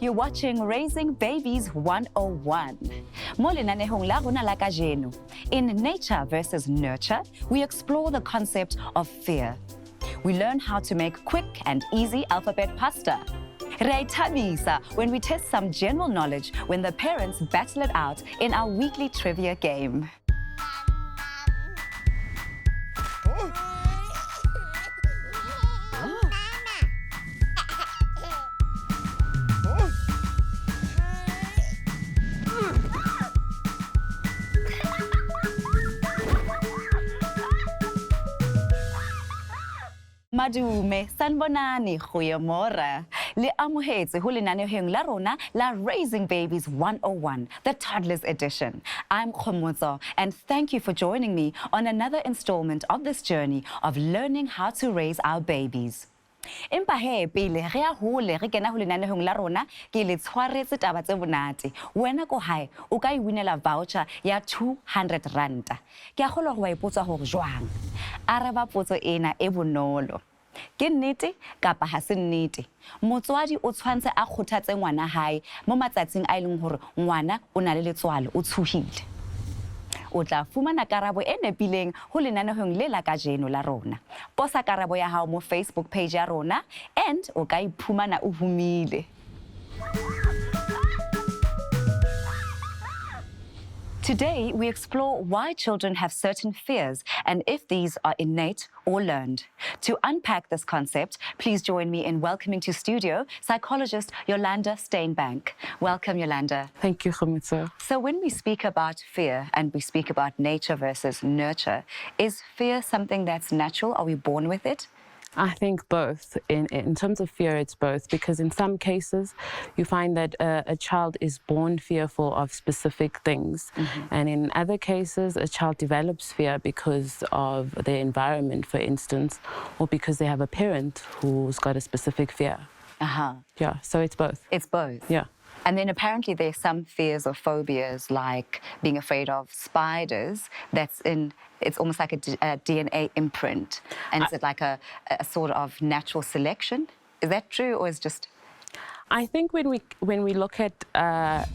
You're watching Raising Babies 101. Mo lenanehong la rona la kajeno. In Nature versus Nurture, we explore the concept of fear. We learn how to make quick and easy alphabet pasta. Re a ithabisa when we test some general knowledge when the parents battle it out in our weekly trivia game. Madume, sanbonani, goeiemorgen. Le amohetse ho lenanehong la rona la Raising Babies 101, the Toddlers Edition. I'm Khomotso, and thank you for joining me on another installment of this journey of learning how to raise our babies. Empa he pele re a hole re kena ho lenanehong la rona ke le tshwaretse taba tse bonate. Wena ko hae o ka iwinela voucher ya 200 ranta. Ke a kgolwa ho wa ipotsa hore jwang. Araba potso ena e bonolo. Ke nnete kapa ha se nnete. Motswadi o tshwantse a kgothatse ngwana hae mo matsatsing a ileng hore ngwana o na le letswalo o tshohile. O tla fumana karabo e nepileng ho lenanehong le la kajeno la rona. Posa karabo ya hao mo Facebook page ya rona and o ka iphumana o humile. Today, we explore why children have certain fears and if these are innate or learned. To unpack this concept, please join me in welcoming to studio psychologist Yolanda Steinbank. Welcome, Yolanda. Thank you, Khomotso. So when we speak about fear and we speak about nature versus nurture, is fear something that's natural? Are we born with it? I think both. In terms of fear, it's both, because in some cases you find that a child is born fearful of specific things, and in other cases a child develops fear because of their environment, for instance, or because they have a parent who's got a specific fear. Yeah, so it's both. It's both. Yeah. And then apparently there's some fears or phobias like being afraid of spiders it's almost like a DNA imprint. And is it like a sort of natural selection? Is that true, or is just... I think when we look at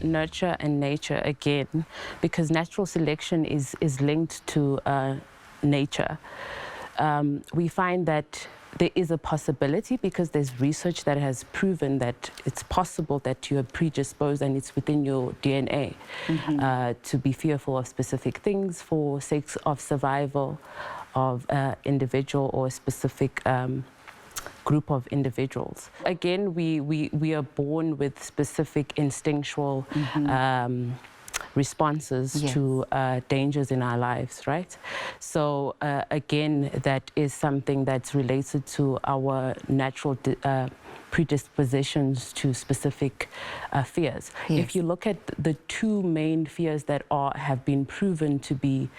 nurture and nature again, because natural selection is linked to nature, we find that there is a possibility, because there's research that has proven that it's possible that you are predisposed and it's within your DNA to be fearful of specific things for sake of survival of an individual or a specific group of individuals. Again, we are born with specific instinctual responses to dangers in our lives, right? So again, that is something that's related to our natural predispositions to specific fears. Yes. If you look at the two main fears that have been proven to be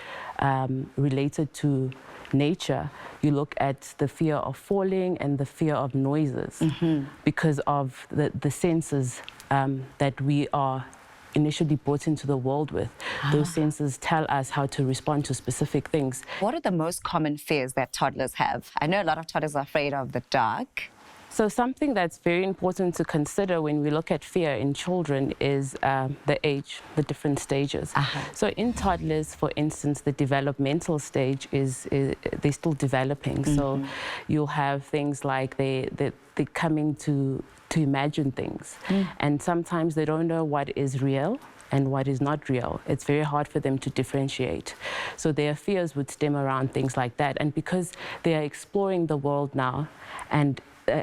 related to nature, you look at the fear of falling and the fear of noises, because of the senses that we are initially brought into the world with. Those senses tell us how to respond to specific things. What are the most common fears that toddlers have? I know a lot of toddlers are afraid of the dark. So something that's very important to consider when we look at fear in children is the age, the different stages. So in toddlers, for instance, the developmental stage is they're still developing. So you'll have things like they're coming to imagine things. And sometimes they don't know what is real and what is not real. It's very hard for them to differentiate. So their fears would stem around things like that. And because they are exploring the world now, and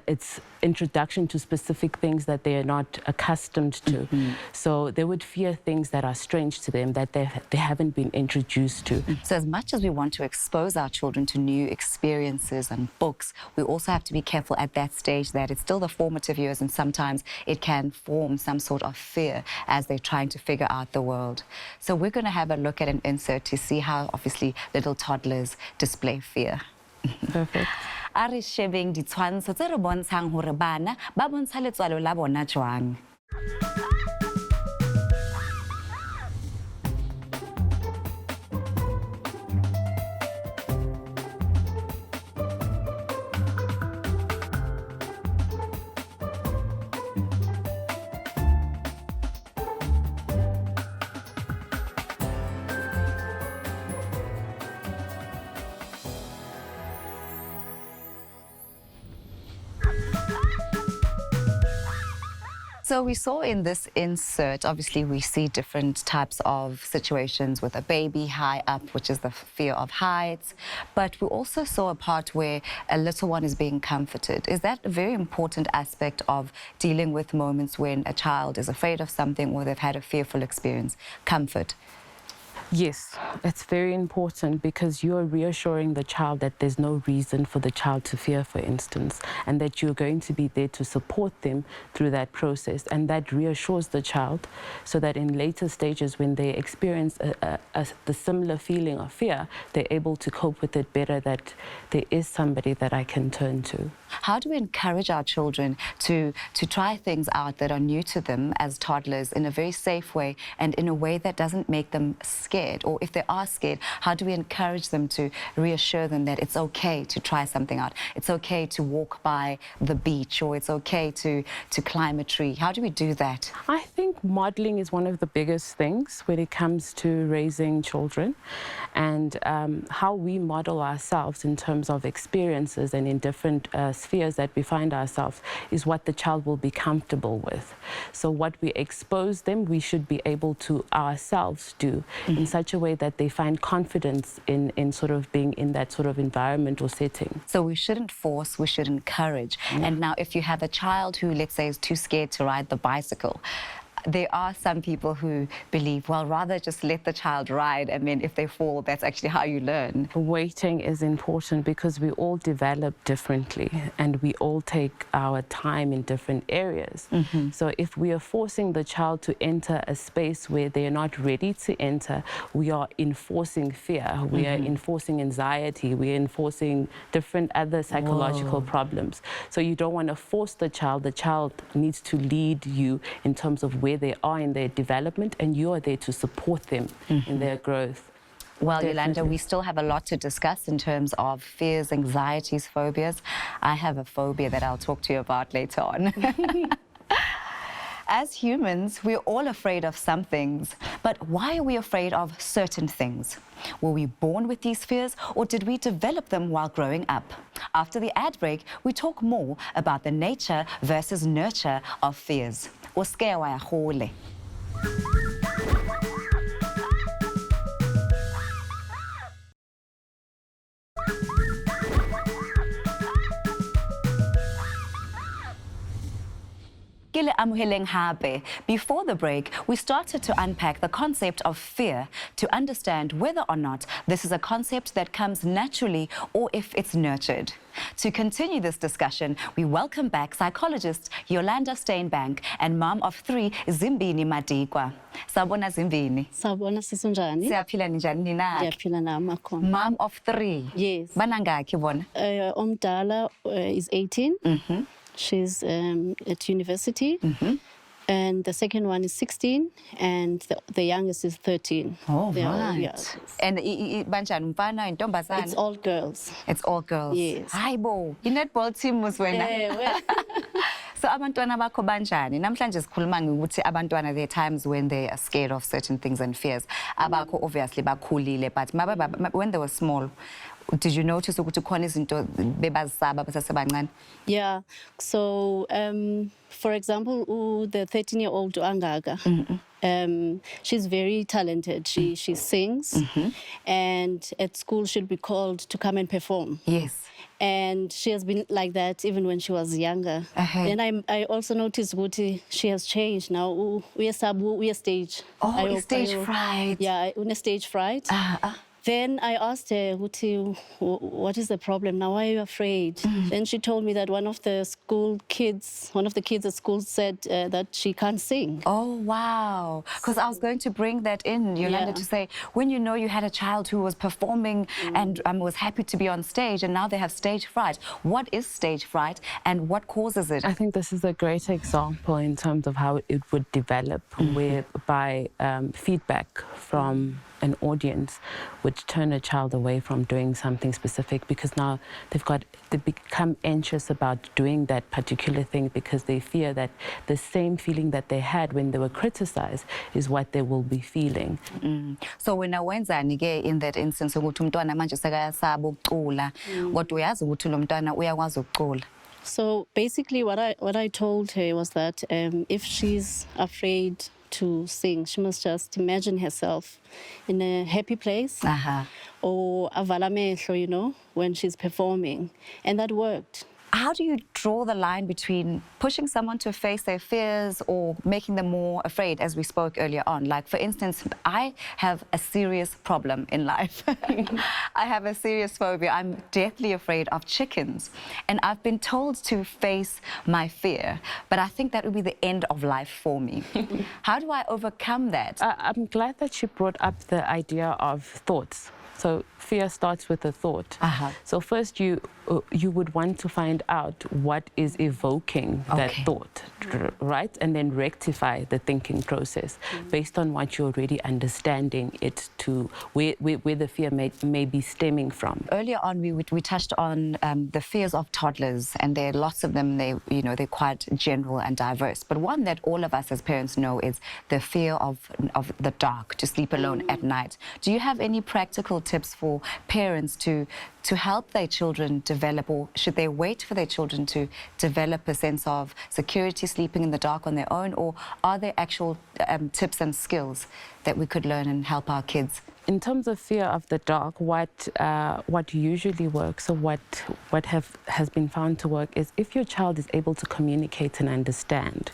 it's introduction to specific things that they are not accustomed to. So they would fear things that are strange to them, that they haven't been introduced to. So as much as we want to expose our children to new experiences and books, we also have to be careful at that stage that it's still the formative years, and sometimes it can form some sort of fear as they're trying to figure out the world. So we're going to have a look at an insert to see how obviously little toddlers display fear. Perfect. A re shebeng ditshwantsho tse re bontshang hore bana ba bontsha letswalo la bona jwang. So we saw in this insert, obviously we see different types of situations with a baby high up, which is the fear of heights. But we also saw a part where a little one is being comforted. Is that a very important aspect of dealing with moments when a child is afraid of something or they've had a fearful experience? Comfort. Yes, it's very important because you're reassuring the child that there's no reason for the child to fear, for instance, and that you're going to be there to support them through that process. And that reassures the child so that in later stages when they experience the similar feeling of fear, they're able to cope with it better, that there is somebody that I can turn to. How do we encourage our children to try things out that are new to them as toddlers in a very safe way and in a way that doesn't make them scared? Or if they are scared, how do we encourage them to reassure them that it's okay to try something out? It's okay to walk by the beach, or it's okay to climb a tree. How do we do that? I think modeling is one of the biggest things when it comes to raising children, and how we model ourselves in terms of experiences and in different spheres that we find ourselves is what the child will be comfortable with. So what we expose them, we should be able to ourselves do in such a way that they find confidence in sort of being in that sort of environment or setting. So we shouldn't force, we should encourage. And now if you have a child who, let's say, is too scared to ride the bicycle, there are some people who believe, well, rather just let the child ride, and then if they fall, that's actually how you learn. Waiting is important because we all develop differently and we all take our time in different areas. So if we are forcing the child to enter a space where they are not ready to enter, we are enforcing fear, we are enforcing anxiety, we are enforcing different other psychological problems. So you don't want to force the child needs to lead you in terms of where they are in their development, and you are there to support them in their growth. Well, Yolanda, we still have a lot to discuss in terms of fears, anxieties, phobias. I have a phobia that I'll talk to you about later on. As humans, we're all afraid of some things, but why are we afraid of certain things? Were we born with these fears, or did we develop them while growing up? After the ad break, we talk more about the nature versus nurture of fears. Uske wa hole. Before the break, we started to unpack the concept of fear to understand whether or not this is a concept that comes naturally or if it's nurtured. To continue this discussion, we welcome back psychologist Yolanda Steinbank and mom of 3, Zimbini Madikwa. Sabona Zimbini. Sabona sisunjani? Siyaphila njani nina? Ndiyaphila nami akhona. Mom of 3. Yes. Banangaki bona? Omdala is 18. She's at university. And the second one is 16, and the youngest is 13. Oh, They are- right. yeah. And banjani umfana intombazana? It's all girls. It's all girls. Yes. Hayibo, i-netball team muswena. Well, So abantwana bakho banjani? Namhlanje sikhuluma ngokuthi abantwana, there are times when they are scared of certain things and fears. Abakho obviously bakhulile, but when they were small, did you notice ukuthi khona izinto bebazisaba basasebancane? yeah. So, for example, the 13-year-old Angaga, she's very talented. She sings, and at school she'll be called to come and perform. Yes. And she has been like that even when she was younger. And I also noticed Guti, she has changed now. We are stage. Oh, stage fright. Yeah, stage fright. Then I asked her, Guti, what is the problem now? Why are you afraid? Then she told me that one of the kids at school said that she can't sing. Oh, wow. Because I was going to bring that in, Yolanda, to say, when you know you had a child who was performing and was happy to be on stage, and now they have stage fright. What is stage fright and what causes it? I think this is a great example in terms of how it would develop, whereby feedback from an audience would turn a child away from doing something specific, because now they become anxious about doing that particular thing because they fear that the same feeling that they had when they were criticized is what they will be feeling. So wena wenzani ke in that instance ukuthi umntwana manje sekayasaba ukucula, kodwa uyazi ukuthi lo mntwana uyakwazi ukucula? So basically, what I told her was that if she's afraid to sing, she must just imagine herself in a happy place, or avala mehlo, you know, when she's performing, and that worked. How do you draw the line between pushing someone to face their fears or making them more afraid, as we spoke earlier on? Like, for instance, I have a serious problem in life. I have a serious phobia. I'm deathly afraid of chickens. And I've been told to face my fear, but I think that would be the end of life for me. How do I overcome that? I'm glad that she brought up the idea of thoughts. So fear starts with a thought. So first you would want to find out what is evoking that thought, right? And then rectify the thinking process based on what you're already understanding it to, where the fear may be stemming from. Earlier on, we touched on the fears of toddlers, and there are lots of them. They're quite general and diverse. But one that all of us as parents know is the fear of the dark, to sleep alone at night. Do you have any practical tips for parents to help their children develop, or should they wait for their children to develop a sense of security sleeping in the dark on their own, or are there actual tips and skills that we could learn and help our kids? In terms of fear of the dark, what usually works, or what has been found to work, is if your child is able to communicate and understand,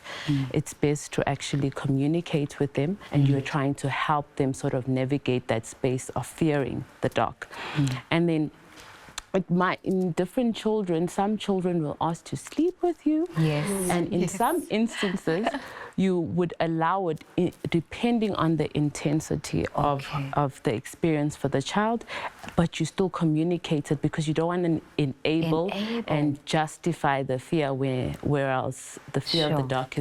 it's best to actually communicate with them, and you're trying to help them sort of navigate that space of fearing the dark. And then in different children, some children will ask to sleep with you. Yes. And in some instances, you would allow it depending on the intensity of the experience for the child, but you still communicate it because you don't want to enable and justify the fear, whereas the fear of the dark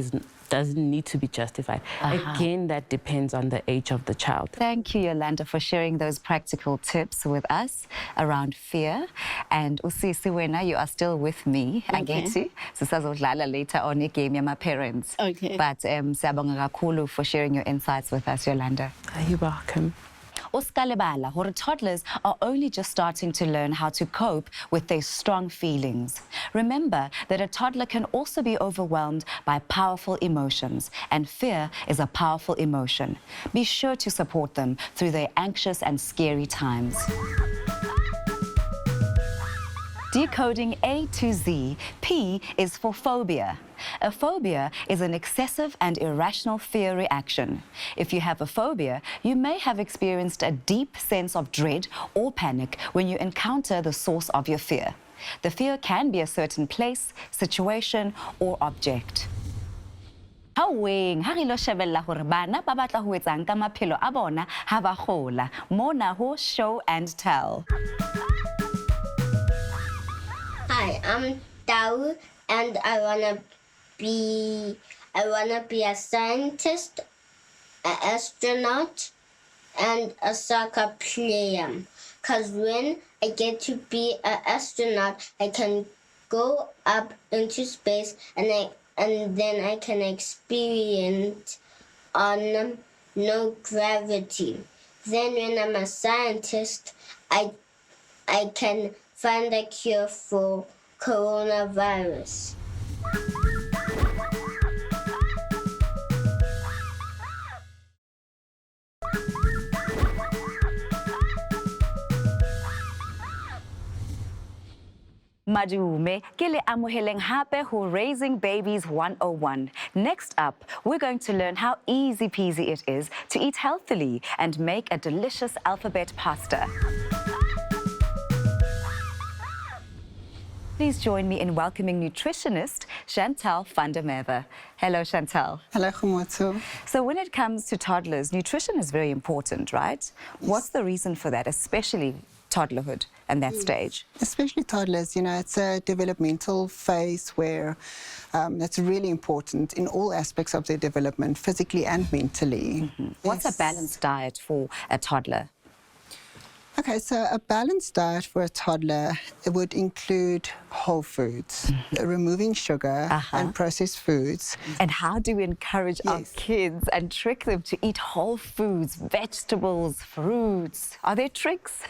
doesn't need to be justified. Again, that depends on the age of the child. Thank you, Yolanda, for sharing those practical tips with us around fear. And Usisi Wena, you are still with me. I get you. Sisazodlala later on game my parents. Okay. But siyabonga kakhulu for sharing your insights with us, Yolanda. You're welcome. Uskalebala, or toddlers are only just starting to learn how to cope with their strong feelings. Remember that a toddler can also be overwhelmed by powerful emotions, and fear is a powerful emotion. Be sure to support them through their anxious and scary times. Decoding A to Z, P is for phobia. A phobia is an excessive and irrational fear reaction. If you have a phobia, you may have experienced a deep sense of dread or panic when you encounter the source of your fear. The fear can be a certain place, situation, or object. Haweng ha re lo shebella hore bana ba batla ho etsang ka maphelo a bona ha ba gola. Mona ho show and tell. Hi, I'm Tau, and I wanna be a scientist, an astronaut, and a soccer player. 'Cause when I get to be an astronaut, I can go up into space, and then I can experience on no gravity. Then when I'm a scientist, I can find a cure for coronavirus. Madume, ke le amoheleng hape ho Raising Babies 101. Next up, we're going to learn how easy peasy it is to eat healthily and make a delicious alphabet pasta. Please join me in welcoming nutritionist Chantal van der Merwe. Hello, Chantal. Hello, Khomotso. So when it comes to toddlers, nutrition is very important, right? Yes. What's the reason for that, especially toddlerhood and that stage? Especially toddlers, you know, it's a developmental phase where that's really important in all aspects of their development, physically and mentally. What's a balanced diet for a toddler? Okay, so a balanced diet for a toddler would include whole foods, removing sugar and processed foods. And how do we encourage our kids and trick them to eat whole foods, vegetables, fruits? Are there tricks?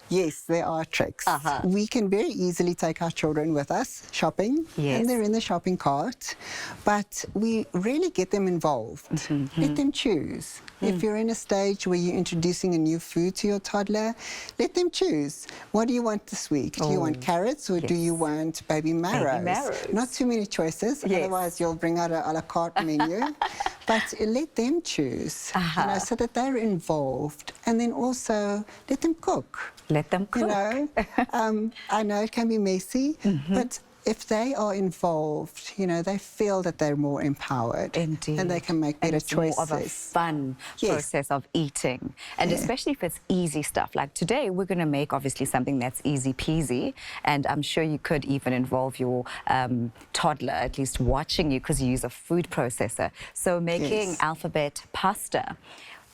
Yes, there are tricks. We can very easily take our children with us shopping, Yes. and they're in the shopping cart, but we really get them involved. Let them choose. If you're in a stage where you're introducing a new food to your toddler, let them choose. What do you want this week? Do you want carrots or do you want baby marrows? marrows. Not too many choices, otherwise you'll bring out a la carte menu. But let them choose, you know, so that they're involved. And then also let them cook. Let them cook. You know, I know it can be messy, but if they are involved, you know, they feel that they're more empowered. Indeed. And they can make better and it's choices. more of a fun process of eating. And especially if it's easy stuff. Like today, we're going to make, obviously, something that's easy peasy. And I'm sure you could even involve your toddler, at least watching you, because you use a food processor. So making alphabet pasta.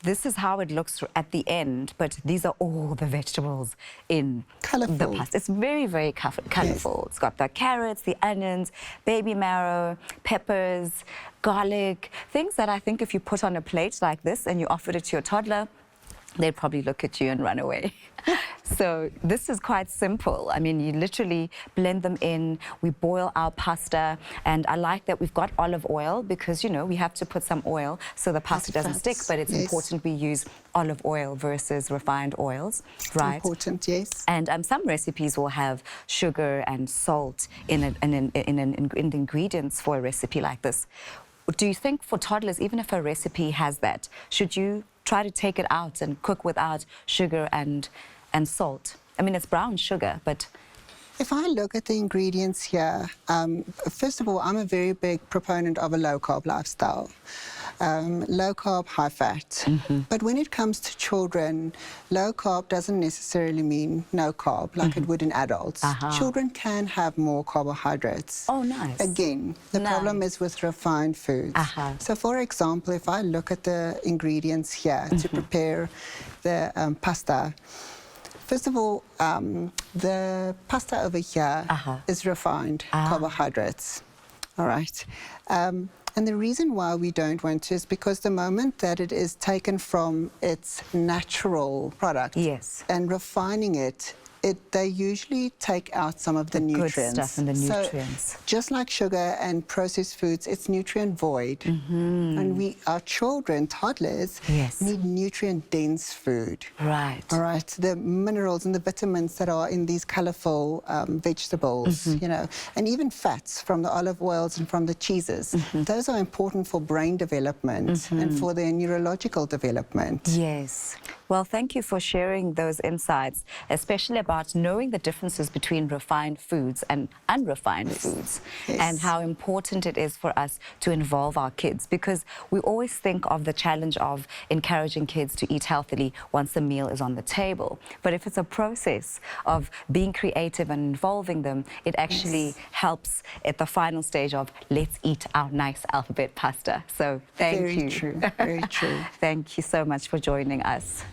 This is how it looks at the end, but these are all the vegetables in the pasta. It's very, very colourful. It's got the carrots, the onions, baby marrow, peppers, garlic, things that I think if you put on a plate like this and you offered it to your toddler, they'd probably look at you and run away. So this is quite simple. I mean, you literally blend them in, we boil our pasta, and I like that we've got olive oil because, you know, we have to put some oil so the pasta doesn't stick, but it's important we use olive oil versus refined oils, right? Important, yes. And some recipes will have sugar and salt in the ingredients for a recipe like this. Do you think for toddlers, even if a recipe has that, should you try to take it out and cook without sugar and salt? I mean, it's brown sugar, but... If I look at the ingredients here, first of all, I'm a very big proponent of a low-carb lifestyle. Low-carb, high-fat. But when it comes to children, low-carb doesn't necessarily mean no-carb, like it would in adults. Children can have more carbohydrates. Oh, nice. Again, the problem is with refined foods. So, for example, if I look at the ingredients here to prepare the pasta, first of all, the pasta over here is refined carbohydrates, all right? And the reason why we don't want to is because the moment that it is taken from its natural product and refining it, they usually take out some of the nutrients. Good stuff and the nutrients. So, just like sugar and processed foods, it's nutrient void. And our children, toddlers, need nutrient-dense food. Right. All right, the minerals and the vitamins that are in these colourful vegetables, you know, and even fats from the olive oils and from the cheeses. Those are important for brain development and for their neurological development. Yes. Well, thank you for sharing those insights, especially about knowing the differences between refined foods and unrefined foods, and how important it is for us to involve our kids, because we always think of the challenge of encouraging kids to eat healthily once the meal is on the table. But if it's a process of being creative and involving them, it actually helps at the final stage of let's eat our nice alphabet pasta. So thank you. Very true, very true. Thank you so much for joining us.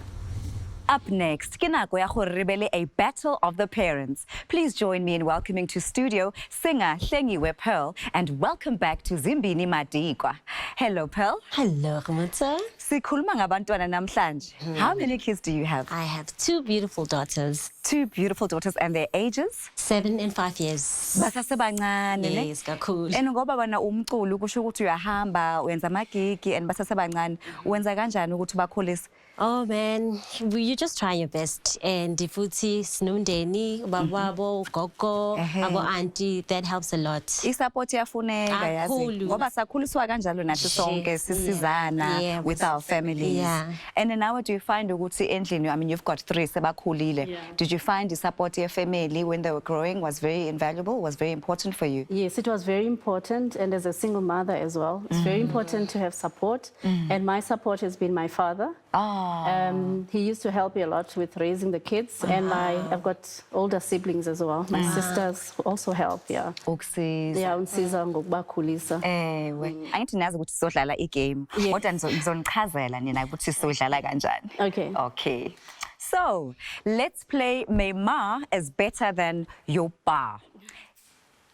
Up next, ke nako ya gore re be le a battle of the parents. Please join me in welcoming to studio singer Hlengiwe Pearl, and welcome back to Zimbini Madikwa. Hello, Pearl. Hello, Khomotso. Sikhuluma ngabantwana namhlanje. How many kids do you have? I have two beautiful daughters. Two beautiful daughters, and their ages? 7 and 5 years. Basasebancane, ne? Yes, kakhulu. And ngoba wena umculi kusho ukuthi uyahamba wenza amagigi and basasebancane wenza kanjani ukuthi bakhulise? Oh man, you just try your best. And futhi sinomndeni, bababo, gogo, abo auntie, that helps a lot. I-support iyafuneka yazi ngoba sakhuliswa kanjalo nathi sonke sisizana with our families. And now do you find ukuthi endlini, I mean you've got 3 sebakhulile. Did you find the support your family when they were growing was very invaluable, was very important for you? Yes, it was very important, and as a single mother as well, it's very important to have support. And my support has been my father. He used to help me a lot with raising the kids, and I've got older siblings as well. My sisters also help, unsiza ngokubakhulisa. Angithi nazi ukuthi sizodlala i-game kodwa ngizonichazela nina ukuthi sizodlala kanjani. Okay. So, let's play My Ma is better than your pa.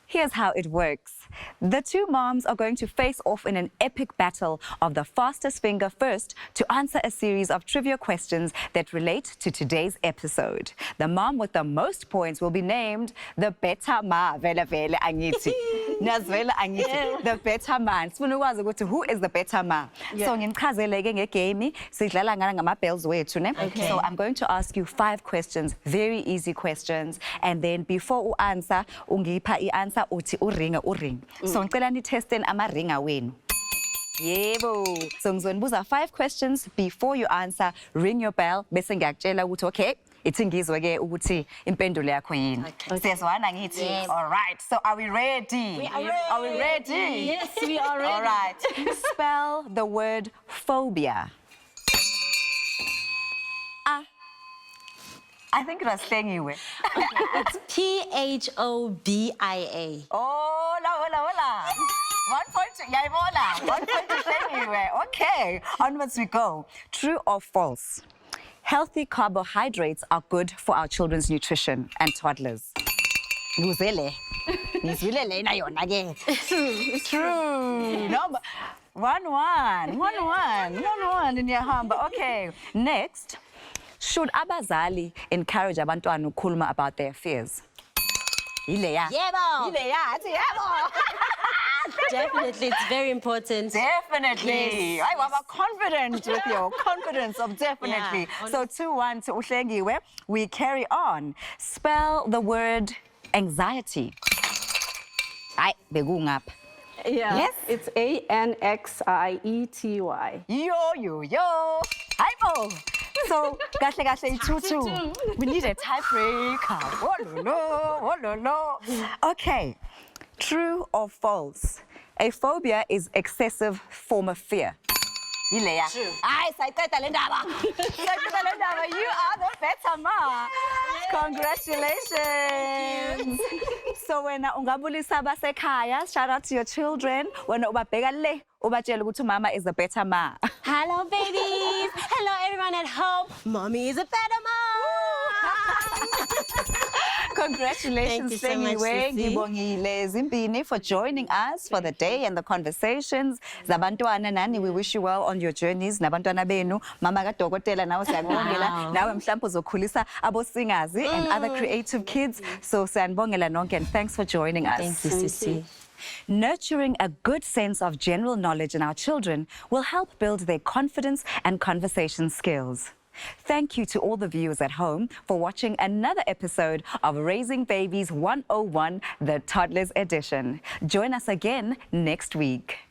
Here's how it works. The two moms are going to face off in an epic battle of the fastest finger first to answer a series of trivia questions that relate to today's episode. The mom with the most points will be named the better ma. Vele vele angithi. Nazvele angithi. The better man. Sifuna ukwazi ukuthi who is the better ma. So nginichazeleke ngegame sidlala ngana ngama-bells wethu ne. So I'm going to ask you 5 questions, very easy questions, and then before u answer ungipha i-answer uthi uring. So ngicela nitesting ama-ringa wenu. Yebo. So ngizonibuza 5 questions. Before you answer, ring your bell bese ngiyakutshela ukuthi okay, ithi ngizwe ke ukuthi impendulo yakho yini. Siyazwana ngithi? Yes. All right. So are we ready? We are ready. Are we ready? Yes, we are ready. All right. Spell the word phobia. I think it was Hlengiwe. It's Phobia. Hola. 1 point to Yaibola. 1 point to Hlengiwe. Okay, onwards we go. True or false? Healthy carbohydrates are good for our children's nutrition and toddlers. Nguzele. Ngizwilele na yona ke. True. Number 1-1 in your hamba. Okay, next. Should abazali encourage abantwana ukukhuluma about their fears? Ileya. Yebo. Yebo. Definitely, it's very important. Definitely. Yes. I was confident with your confidence of definitely. Yeah, So 2-1 to Hlengiwe. We carry on. Spell the word anxiety. Ay, begungap. Yeah, Yes. it's ANXIETY. Yo. Hypo. So, kahle 2-2. We need a tiebreaker. Oh, no. Okay. True or false? A phobia is excessive form of fear. Ileya. True. Ay, sayiceda le ndaba. Sayiceda le ndaba. You are the better ma. Congratulations. So wena ungabulisa abasekhaya, shout out to your children. Wena ubabheka le, ubatshela ukuthi mama is the better ma. Hello, babies. Hello, everyone at home. Mommy is a better mom. Congratulations, Thank you so much, Hlengiwe. Sisi. Ngibongile Zimbini for joining us for the day and the conversations. Zabantwana nani, we wish you well on your journeys. Nabantwana benu, mama kadokotela nawe siyakubongela. Wow. Nawe mhlawumbe uzokhulisa abo-singers and other creative kids. So siyanibongela nonke and thanks for joining us. Thank you, Sisi. Nurturing a good sense of general knowledge in our children will help build their confidence and conversation skills. Thank you to all the viewers at home for watching another episode of Raising Babies 101, the Toddlers Edition. Join us again next week.